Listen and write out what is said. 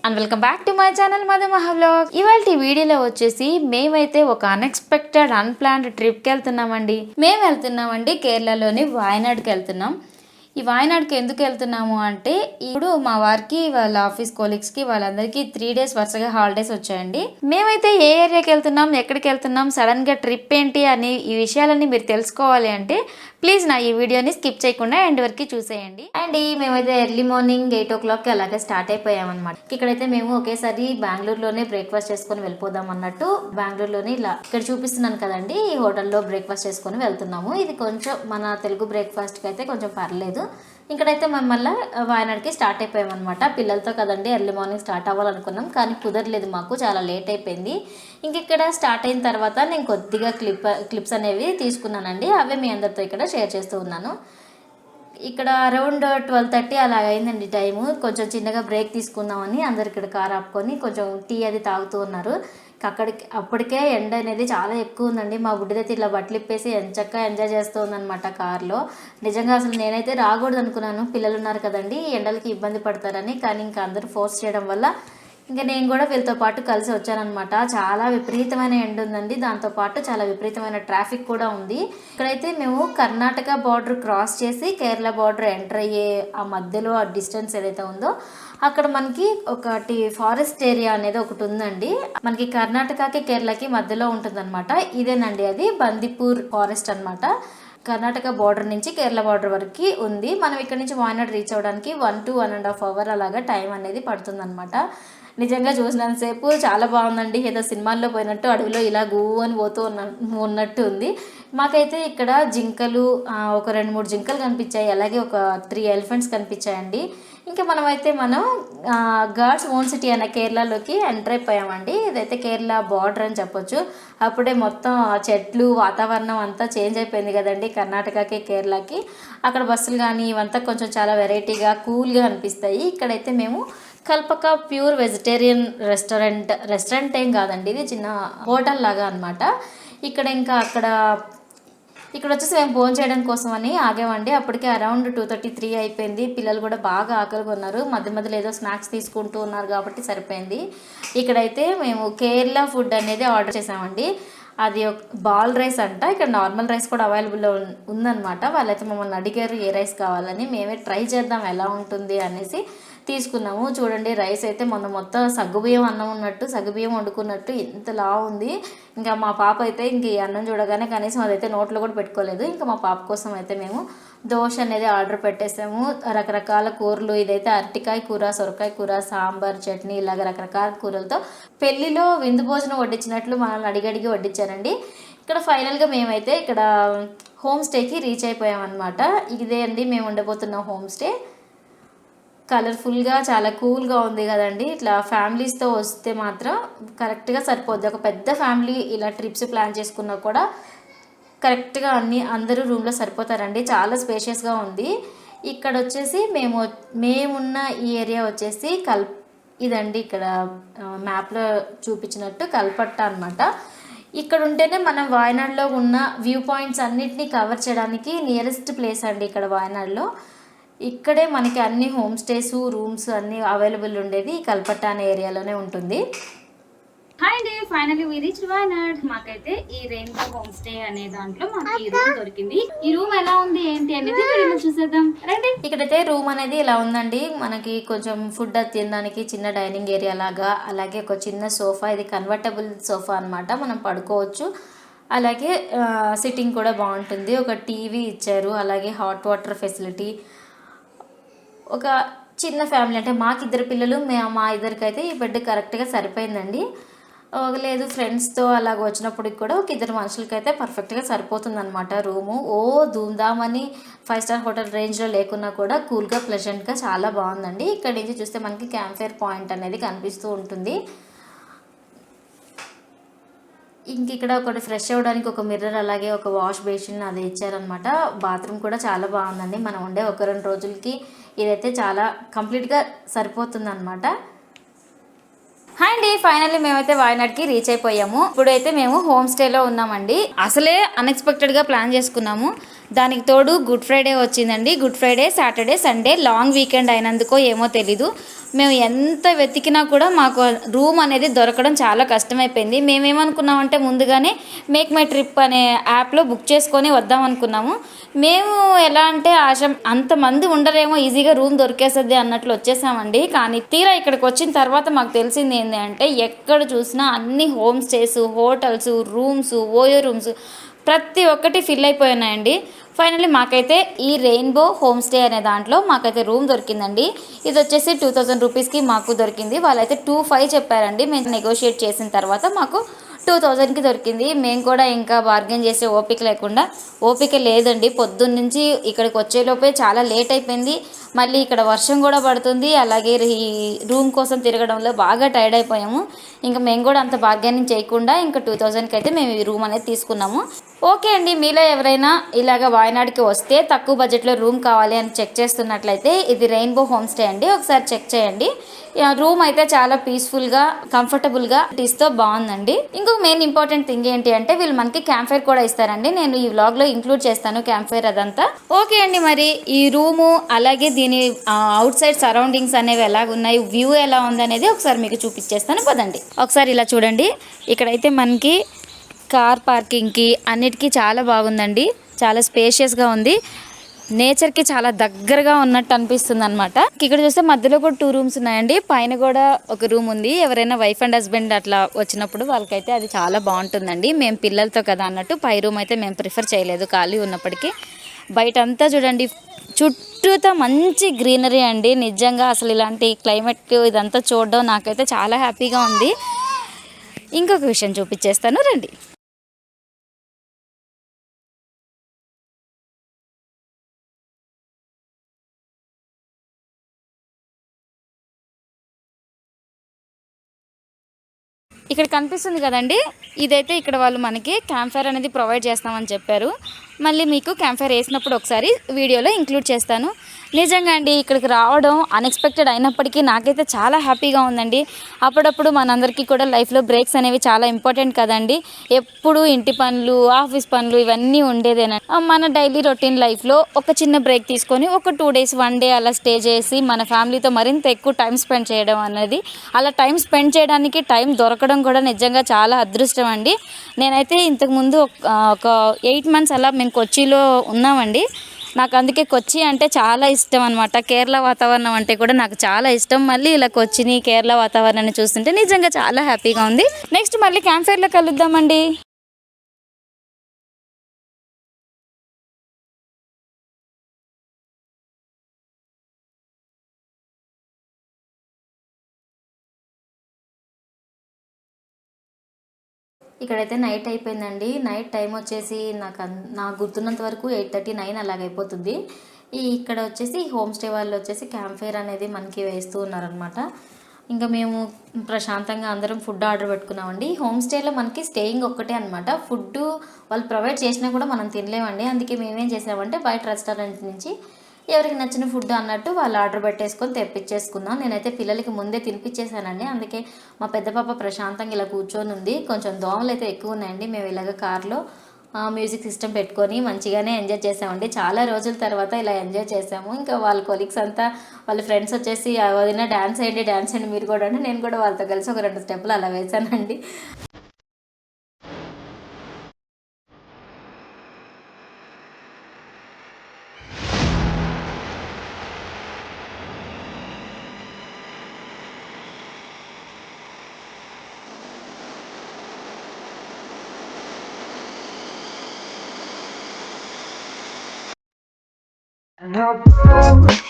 And welcome back to my channel Madhu మహా vlog. ఇవాళ వీడియోలో వచ్చేసి మేమైతే ఒక అన్ఎక్స్పెక్టెడ్ అన్ప్లాన్డ్ ట్రిప్కి వెళ్తున్నామండి. కేరళలోని వాయనాడ్కి వెళ్తున్నాం. ఈ వాయనాడ్కి ఎందుకు వెళ్తున్నాము అంటే ఇప్పుడు మా వారికి వాళ్ళ ఆఫీస్ కొలీగ్స్కి వాళ్ళందరికీ 3 days వరుసగా హాలిడేస్ వచ్చాయండి. మేమైతే ఏ ఏరియాకి వెళ్తున్నాం, ఎక్కడికి వెళ్తున్నాం, సడన్గా ట్రిప్ ఏంటి అని ఈ విషయాలన్నీ మీరు తెలుసుకోవాలి అంటే ప్లీజ్ నా ఈ వీడియోని స్కిప్ చేయకుండా ఎండ్ వరకు చూసేయండి. అండ్ మేమైతే ఎర్లీ మార్నింగ్ 8 o'clock అలాగే స్టార్ట్ అయిపోయామన్నమాట. ఇక్కడైతే మేము ఒకేసారి బెంగళూరులోనే బ్రేక్ఫాస్ట్ చేసుకొని వెళ్ళిపోదాం అన్నట్టు బెంగళూరులోని ఇలా ఇక్కడ చూపిస్తున్నాను కదండి, ఈ హోటల్లో బ్రేక్ఫాస్ట్ చేసుకొని వెళ్తున్నాము. ఇది కొంచెం మన తెలుగు బ్రేక్ఫాస్ట్కి అయితే కొంచెం పర్లేదు. ఇక్కడైతే మేము మళ్ళీ వాయనాడ్కి స్టార్ట్ అయిపోయామన్నమాట. పిల్లలతో కదండి ఎర్లీ మార్నింగ్ స్టార్ట్ అవ్వాలనుకున్నాం, కానీ కుదరలేదు, మాకు చాలా లేట్ అయిపోయింది. ఇంక ఇక్కడ స్టార్ట్ అయిన తర్వాత నేను కొద్దిగా క్లిప్స్ అనేవి తీసుకున్నానండి. అవే మీ అందరితో ఇక్కడ షేర్ చేస్తూ ఉన్నాను. ఇక్కడ అరౌండ్ 12:30 అలా అయిందండి టైము. కొంచెం చిన్నగా బ్రేక్ తీసుకుందామని అందరు ఇక్కడ కార్ ఆపుకొని కొంచెం టీ అది తాగుతూ ఉన్నారు. అప్పటికే ఎండ అనేది చాలా ఎక్కువ ఉందండి. మా బుడ్డిదైతే ఇట్లా బట్టలు ఇప్పేసి ఎంచక్కా ఎంజాయ్ చేస్తూ ఉందన్నమాట కార్లో. నిజంగా అసలు నేనైతే రాకూడదు అనుకున్నాను, పిల్లలు ఉన్నారు కదండి ఎండలకి ఇబ్బంది పడతారని. కానీ ఇంకా అందరూ ఫోర్స్ చేయడం వల్ల ఇంకా నేను కూడా వీళ్ళతో పాటు కలిసి వచ్చానమాట. చాలా విపరీతమైన ఎండ ఉందండి, దాంతోపాటు చాలా విపరీతమైన ట్రాఫిక్ కూడా ఉంది. ఇక్కడైతే మేము కర్ణాటక బార్డర్ క్రాస్ చేసి కేరళ బార్డర్ ఎంటర్ అయ్యే ఆ మధ్యలో ఆ డిస్టెన్స్ ఏదైతే ఉందో అక్కడ మనకి ఒకటి ఫారెస్ట్ ఏరియా అనేది ఒకటి ఉందండి. మనకి కర్ణాటకకి కేరళకి మధ్యలో ఉంటుందన్నమాట. ఇదేనండి అది బందిపూర్ ఫారెస్ట్ అనమాట. కర్ణాటక బార్డర్ నుంచి కేరళ బార్డర్ వరకు ఉంది. మనం ఇక్కడ నుంచి వాయనాడ్ రీచ్ అవ్వడానికి 1 to 1.5 hours అలాగా టైం అనేది పడుతుందన్నమాట. నిజంగా చూసినంతసేపు చాలా బాగుందండి, ఏదో సినిమాల్లో పోయినట్టు అడవిలో ఇలా గూ అని పోతూ ఉన్నట్టు ఉంది. మాకైతే ఇక్కడ జింకలు ఒక 2-3 జింకలు కనిపించాయి, అలాగే ఒక 3 elephants కనిపించాయండి. ఇంకా మనం గాడ్స్ ఓన్ సిటీ అనే కేరళలోకి ఎంటర్ అయిపోయామండి. ఇదైతే కేరళ బార్డర్ అని చెప్పొచ్చు. అప్పుడే మొత్తం చెట్లు వాతావరణం అంతా చేంజ్ అయిపోయింది కదండి కర్ణాటకకి కేరళకి. అక్కడ బస్సులు కానీ ఇవంతా కొంచెం చాలా వెరైటీగా కూల్గా అనిపిస్తాయి. ఇక్కడైతే మేము కల్పక ప్యూర్ వెజిటేరియన్ రెస్టారెంట్ ఏం కాదండి, ఇది చిన్న హోటల్ లాగా అనమాట. ఇక్కడ వచ్చేసి మేము భోజనం చేయడం కోసం అని ఆగామండి. అప్పటికే అరౌండ్ 2:33 అయిపోయింది. పిల్లలు కూడా బాగా ఆకలిగా ఉన్నారు, మధ్య మధ్యలో ఏదో స్నాక్స్ తీసుకుంటూ ఉన్నారు కాబట్టి సరిపోయింది. ఇక్కడైతే మేము కేరళ ఫుడ్ అనేది ఆర్డర్ చేసామండి. అది ఒక బాల్ రైస్ అంట. ఇక్కడ నార్మల్ రైస్ కూడా అవైలబుల్లో ఉందన్నమాట. వాళ్ళైతే మమ్మల్ని అడిగారు ఏ రైస్ కావాలని. మేమే ట్రై చేద్దాం ఎలా ఉంటుంది అనేసి తీసుకున్నాము. చూడండి రైస్ అయితే మొత్తం సగ్గుబియ్యం అన్నం ఉన్నట్టు, సగ్గుబియ్యం వండుకున్నట్టు ఇంతలా ఉంది. ఇంకా మా పాప అయితే ఇంక ఈ అన్నం చూడగానే కనీసం అదైతే నోట్లో కూడా పెట్టుకోలేదు. ఇంకా మా పాప కోసం అయితే మేము దోశ అనేది ఆర్డర్ పెట్టేసాము. రకరకాల కూరలు, ఇదైతే అరటికాయ కూర, సొరకాయ కూర, సాంబార్, చట్నీ, ఇలాగ రకరకాల కూరలతో పెళ్లిలో విందు భోజనం వడ్డించినట్లు మనల్ని అడిగి వడ్డించారండి. ఇక్కడ ఫైనల్గా మేమైతే ఇక్కడ హోమ్ స్టేకి రీచ్ అయిపోయామన్నమాట. ఇదే అండి మేము ఉండబోతున్న హోమ్ స్టే. కలర్ఫుల్గా చాలా కూల్గా ఉంది కదండి. ఇట్లా ఫ్యామిలీస్తో వస్తే మాత్రం కరెక్ట్గా సరిపోద్ది. ఒక పెద్ద ఫ్యామిలీ ఇలా ట్రిప్స్ ప్లాన్ చేసుకున్నా కూడా కరెక్ట్గా అందరూ రూమ్లో సరిపోతారండి. చాలా స్పేషియస్గా ఉంది. ఇక్కడ వచ్చేసి మేమున్న ఈ ఏరియా వచ్చేసి ఇదండి ఇక్కడ మ్యాప్లో చూపించినట్టు కల్పట్ట అనమాట. ఇక్కడ ఉంటేనే మనం వాయనాడ్లో ఉన్న వ్యూ పాయింట్స్ అన్నిటినీ కవర్ చేయడానికి నియరెస్ట్ ప్లేస్ అండి ఇక్కడ వాయనాడ్లో. ఇక్కడే మనకి అన్ని హోమ్ స్టేస్, రూమ్స్ అన్నీ అవైలబుల్ ఉండేది ఈ కల్పట్ట అనే ఏరియాలోనే ఉంటుంది. హాయ్ అండి, ఫైనల్లీ వి రీచ్డ్ వాయనాడ్. మాకైతే ఈ రెయిన్బో హోమ్ స్టే అనే దాంట్లో మాకు ఈ రూమ్ దొరికింది. ఈ రూమ్ ఎలా ఉంది ఏంటి అనేది వీడియోలో చూసేద్దాం రండి. ఇక్కడైతే రూమ్ అనేది ఇలా ఉందండి. మనకి కొంచెం ఫుడ్ అది తినడానికి చిన్న డైనింగ్ ఏరియా లాగా, అలాగే ఒక చిన్న సోఫా, ఇది కన్వర్టబుల్ సోఫా అనమాట, మనం పడుకోవచ్చు. అలాగే సిట్టింగ్ కూడా బాగుంటుంది. ఒక టీవీ ఇచ్చారు, అలాగే హాట్ వాటర్ ఫెసిలిటీ. ఒక చిన్న ఫ్యామిలీ అంటే మాకు 2 పిల్లలు, మా ఇద్దరికైతే ఈ బెడ్ కరెక్ట్గా సరిపోయిందండి. లేదు ఫ్రెండ్స్తో అలాగ వచ్చినప్పటికి కూడా ఒక 2 మనుషులకైతే పర్ఫెక్ట్గా సరిపోతుంది అనమాట రూము. ధూమ్ధామని 5 star హోటల్ రేంజ్లో లేకున్నా కూడా కూల్గా ప్లెజెంట్గా చాలా బాగుందండి. ఇక్కడ నుంచి చూస్తే మనకి క్యాంప్ ఫైర్ పాయింట్ అనేది కనిపిస్తూ ఉంటుంది. ఇంక ఇక్కడ ఒకటి ఫ్రెష్ అవ్వడానికి ఒక మిర్రర్, అలాగే ఒక వాష్ బేసిన్ అది ఇచ్చారనమాట. బాత్రూమ్ కూడా చాలా బాగుందండి. మనం ఉండే 1-2 రోజులకి ఇదైతే చాలా కంప్లీట్గా సరిపోతుంది అనమాట. హాయ్ అండి, ఫైనల్లీ మేమైతే వాయనాడ్కి రీచ్ అయిపోయాము. ఇప్పుడైతే మేము హోమ్ స్టేలో ఉన్నామండి. అసలే అన్ఎక్స్పెక్టెడ్గా ప్లాన్ చేసుకున్నాము. దానికి తోడు గుడ్ ఫ్రైడే వచ్చిందండి. Good Friday, Saturday, Sunday long weekend అయినందుకో ఏమో తెలీదు, మేము ఎంత వెతికినా కూడా మాకు రూమ్ అనేది దొరకడం చాలా కష్టమైపోయింది. మేమేమనుకున్నామంటే ముందుగానే మేక్ మై ట్రిప్ అనే యాప్లో బుక్ చేసుకొని వద్దాం అనుకున్నాము. మేము ఎలా అంటే అంతమంది ఉండరేమో, ఈజీగా రూమ్ దొరికేస్తుంది అన్నట్లు వచ్చేసామండి. కానీ తీరా ఇక్కడికి వచ్చిన తర్వాత మాకు తెలిసింది ఏంటి అంటే ఎక్కడ చూసినా అన్ని home stays, hotels, rooms, OYO rooms ప్రతి ఒక్కటి ఫిల్ అయిపోయినాయండి. ఫైనల్లీ మాకైతే ఈ రెయిన్బో హోమ్ స్టే అనే దాంట్లో మాకైతే రూమ్ దొరికిందండి. ఇది వచ్చేసి 2000 రూపీస్కి మాకు దొరికింది. వాళ్ళైతే 2500 చెప్పారండి. మేము నెగోషియేట్ చేసిన తర్వాత మాకు 2000కి దొరికింది. మేము కూడా ఇంకా బార్గెన్ చేసే ఓపిక లేదండి. పొద్దున్న నుంచి ఇక్కడికి వచ్చేలోపే చాలా లేట్ అయిపోయింది. మళ్ళీ ఇక్కడ వర్షం కూడా పడుతుంది. అలాగే ఈ రూమ్ కోసం తిరగడంలో బాగా టైర్డ్ అయిపోయాము. ఇంకా మేము కూడా అంత బార్గెనింగ్ చేయకుండా ఇంకా 2000కి అయితే మేము ఈ రూమ్ అనేది తీసుకున్నాము. ఓకే అండి, మీలో ఎవరైనా ఇలాగ వాయనాడ్కి వస్తే తక్కువ బడ్జెట్లో రూమ్ కావాలి అని చెక్ చేస్తున్నట్లయితే ఇది రెయిన్బో హోమ్ స్టే అండి, ఒకసారి చెక్ చేయండి. రూమ్ అయితే చాలా పీస్ఫుల్గా, కంఫర్టబుల్గా టీస్తో బాగుందండి. ఇంకొక మెయిన్ ఇంపార్టెంట్ థింగ్ ఏంటి అంటే వీళ్ళు మనకి క్యాంప్ ఫైర్ కూడా ఇస్తారండి. నేను ఈ వ్లాగ్లో ఇంక్లూడ్ చేస్తాను క్యాంప్ ఫైర్ అదంతా. ఓకే అండి, మరి ఈ రూము అలాగే దీని అవుట్ సైడ్ సరౌండింగ్స్ అనేవి ఎలాగున్నాయి, వ్యూ ఎలా ఉందనేది ఒకసారి మీకు చూపించేస్తాను పదండి. ఒకసారి ఇలా చూడండి, ఇక్కడైతే మనకి కార్ పార్కింగ్కి అన్నిటికీ చాలా బాగుందండి. చాలా స్పేషియస్గా ఉంది. నేచర్కి చాలా దగ్గరగా ఉన్నట్టు అనిపిస్తుంది అనమాట. ఇక్కడ చూస్తే మధ్యలో కూడా 2 రూమ్స్ ఉన్నాయండి. పైన కూడా ఒక రూమ్ ఉంది. ఎవరైనా వైఫ్ అండ్ హస్బెండ్ అట్లా వచ్చినప్పుడు వాళ్ళకైతే అది చాలా బాగుంటుందండి. మేము పిల్లలతో కదా అన్నట్టు పై రూమ్ అయితే మేము ప్రిఫర్ చేయలేదు ఖాళీ ఉన్నప్పటికీ. బయట అంతా చూడండి, చుట్టూతో మంచి గ్రీనరీ అండి. నిజంగా అసలు ఇలాంటి క్లైమేట్ ఇదంతా చూడడం నాకైతే చాలా హ్యాపీగా ఉంది. ఇంకొక విషయం చూపించేస్తాను రండి. ఇక్కడ కనిపిస్తుంది కదండి, ఇదైతే ఇక్కడ వాళ్ళు మనకి క్యాంప్ ఫైర్ అనేది ప్రొవైడ్ చేస్తామని చెప్పారు. మళ్ళీ మీకు క్యాంప్ ఫైర్ వేసినప్పుడు ఒకసారి వీడియోలో ఇంక్లూడ్ చేస్తాను. నిజంగా అండి, ఇక్కడికి రావడం అన్ఎక్స్పెక్టెడ్ అయినప్పటికీ నాకైతే చాలా హ్యాపీగా ఉందండి. అప్పుడప్పుడు మనందరికీ కూడా లైఫ్లో బ్రేక్స్ అనేవి చాలా ఇంపార్టెంట్ కదండి. ఎప్పుడు ఇంటి పనులు, ఆఫీస్ పనులు ఇవన్నీ ఉండేదేనండి. మన డైలీ రొటీన్ లైఫ్లో ఒక చిన్న బ్రేక్ తీసుకొని ఒక 2 డేస్ 1 డే అలా స్టే చేసి మన ఫ్యామిలీతో మరింత ఎక్కువ టైం స్పెండ్ చేయడం అనేది, అలా టైం స్పెండ్ చేయడానికి టైం దొరకడం కూడా నిజంగా చాలా అదృష్టం అండి. నేనైతే ఇంతకుముందు ఒక 8 మంత్స్ అలా మేము కొచ్చిలో ఉన్నామండి. నాకు అందుకే కొచ్చి అంటే చాలా ఇష్టం అనమాట. కేరళ వాతావరణం అంటే కూడా నాకు చాలా ఇష్టం. మళ్ళీ ఇలా కొచ్చిని కేరళ వాతావరణాన్ని చూస్తుంటే నిజంగా చాలా హ్యాపీగా ఉంది. నెక్స్ట్ మళ్ళీ క్యాంప్ ఫైర్లో కలుద్దామండి. ఇక్కడైతే నైట్ అయిపోయిందండి. నైట్ టైం వచ్చేసి నాకు గుర్తున్నంత వరకు 8:30-9 అలాగైపోతుంది. ఇక్కడ వచ్చేసి హోమ్ స్టే వాళ్ళు వచ్చేసి క్యాంప్ ఫైర్ అనేది మనకి వేస్తూ ఉన్నారనమాట. ఇంకా మేము ప్రశాంతంగా అందరం ఫుడ్ ఆర్డర్ పెట్టుకున్నామండి. హోమ్ స్టేలో మనకి స్టేయింగ్ ఒక్కటే అనమాట. ఫుడ్ వాళ్ళు ప్రొవైడ్ చేసినా కూడా మనం తినలేమండి. అందుకే మేమేం చేసామంటే బయట రెస్టారెంట్ నుంచి ఎవరికి నచ్చిన ఫుడ్ అన్నట్టు వాళ్ళు ఆర్డర్ పెట్టేసుకొని తెప్పించేసుకున్నాం. నేనైతే పిల్లలకి ముందే తినిపించేసానండి. అందుకే మా పెద్ద పాప ప్రశాంతంగా ఇలా కూర్చొని ఉంది. కొంచెం దోమలు అయితే ఎక్కువ ఉన్నాయండి. మేము ఇలాగ కార్లో మ్యూజిక్ సిస్టమ్ పెట్టుకొని మంచిగానే ఎంజాయ్ చేసామండి. చాలా రోజుల తర్వాత ఇలా ఎంజాయ్ చేసాము. ఇంకా వాళ్ళ కొలీగ్స్ అంతా, వాళ్ళ ఫ్రెండ్స్ వచ్చేసి వదిన డ్యాన్స్ చేయండి మీరు కూడా అంటే నేను కూడా వాళ్ళతో కలిసి ఒక 2 స్టెప్పులు అలా వేసానండి. And